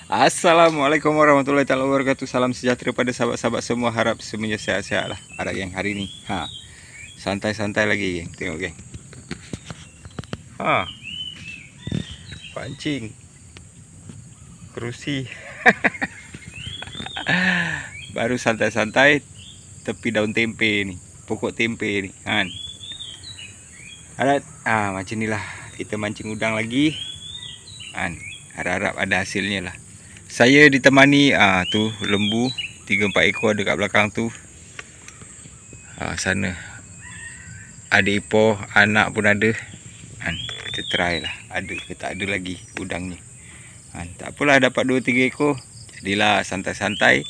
Assalamualaikum warahmatullahi wabarakatuh. Salam sejahtera pada sahabat-sahabat semua. Harap semuanya sehat-sehat lah. Harap geng hari ni santai-santai lagi geng. Tengok geng. Pancing kerusi. Baru santai-santai tepi daun tempe ni, pokok tempe ni kan. Harap macam ni lah kita mancing udang lagi kan. Harap-harap ada hasilnya lah. Saya ditemani tu lembu 3-4 ekor ada kat belakang tu. Sana ada ipoh, anak pun ada kan. Kita try lah ada ke tak ada lagi udangnya kan. Tak apalah, dapat 2-3 ekor jadilah santai-santai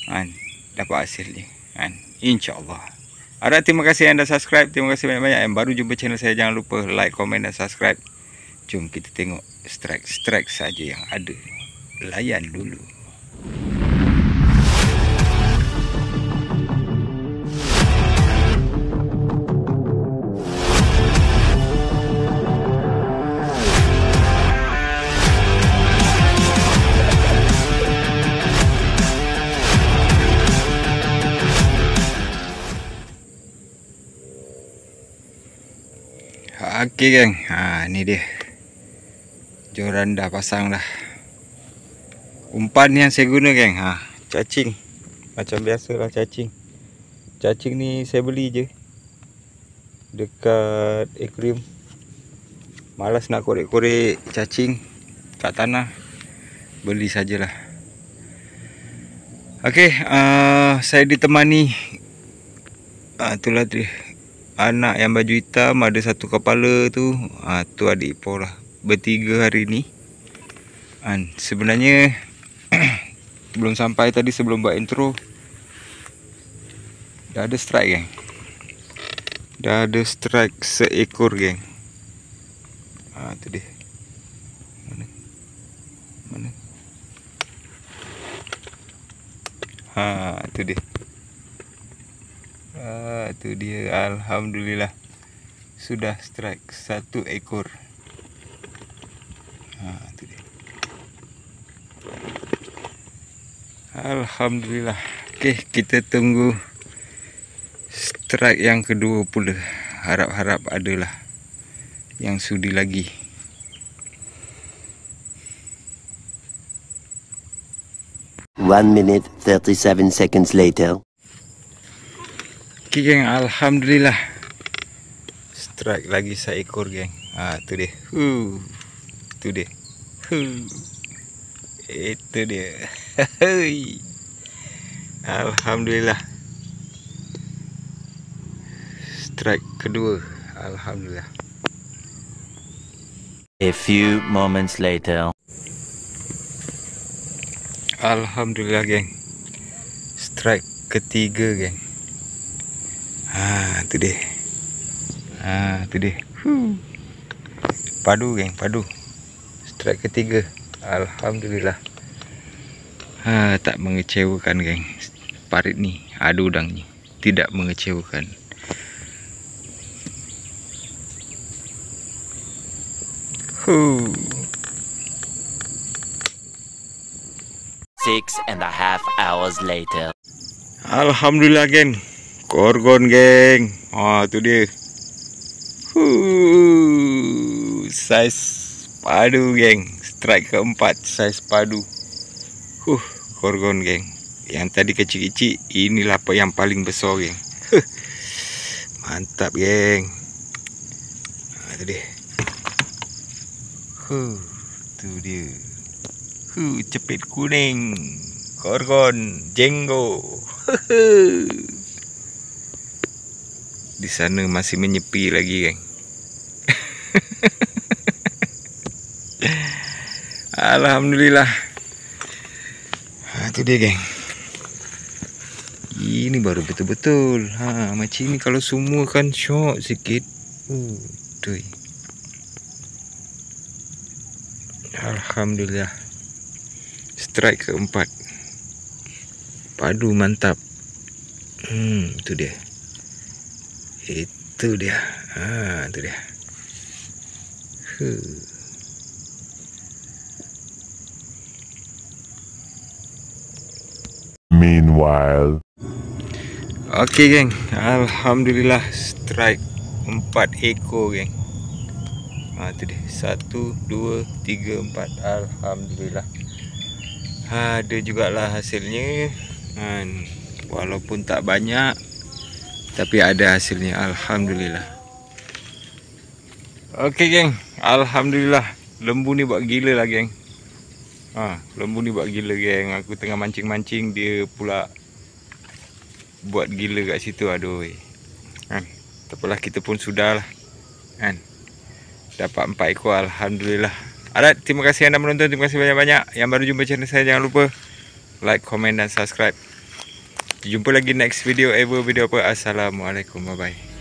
kan, dapat hasilnya kan, insya-Allah. Harap terima kasih yang dah subscribe. Terima kasih banyak-banyak yang baru jumpa channel saya. Jangan lupa like, komen dan subscribe. Jom kita tengok strike saja yang ada. Layan dulu. Okey geng, ni dia. Joran dah pasang dah. Umpan yang saya guna geng, cacing. Macam biasalah cacing. Cacing ni saya beli je dekat akuarium. Malas nak korek-korek cacing kat tanah, beli sajalah. Okey, saya ditemani itulah dia. Anak yang baju hitam ada satu kepala tu. Tu adik ipar lah. Bertiga hari ni. Sebenarnya belum sampai tadi, sebelum buat intro dah ada strike geng. Dah ada strike seekor geng. Tu dia. Mana? Tu dia. Tu dia. Alhamdulillah sudah strike 1 ekor. Tu dia. Alhamdulillah. Okey, kita tunggu strike yang kedua pula. Harap-harap adalah yang sudi lagi. One minute 37 seconds later. Okey geng, alhamdulillah strike lagi seekor geng. Tu dia. Tu dia. Itu dia. Alhamdulillah strike kedua. Alhamdulillah. A few moments later. Alhamdulillah geng, strike ketiga geng. Tu dia. Tu dia. Padu geng, padu. Strike ketiga. Alhamdulillah. Tak mengecewakan geng. Parit ni ada udangnya. Tidak mengecewakan. Six and a half hours later. Alhamdulillah geng. Gorgon geng. Tu dia. Saiz padu geng. Strike keempat saiz padu. Gorgon geng. Yang tadi kecil-kecil, inilah apa yang paling besar geng. Mantap geng. Tu dia. Tu dia. Cepit kuning. Gorgon jenggo. Di sana masih menyepi lagi geng. Alhamdulillah. Tu dia geng. Ini baru betul-betul. Macam ni kalau semua kan syok sikit. Tu. Alhamdulillah. Strike keempat. Padu mantap. Itu dia. Itu dia. Itu dia. while. Okey geng, alhamdulillah strike 4 ekor geng. Tu dia 1, 2, 3, 4. Alhamdulillah. Ada jugalah hasilnya. Walaupun tak banyak, tapi ada hasilnya. Alhamdulillah. Okey geng, alhamdulillah. Lembu ni buat gila lah geng. Lembu ni buat gila geng. Aku tengah mancing-mancing, dia pula buat gila kat situ. Aduh. Tak apalah, kita pun sudah lah. Dapat 4 ekor, alhamdulillah. Alright, terima kasih anda menonton. Terima kasih banyak-banyak. Yang baru jumpa channel saya, jangan lupa like, komen dan subscribe. Jumpa lagi next video, video apa. Assalamualaikum, bye bye.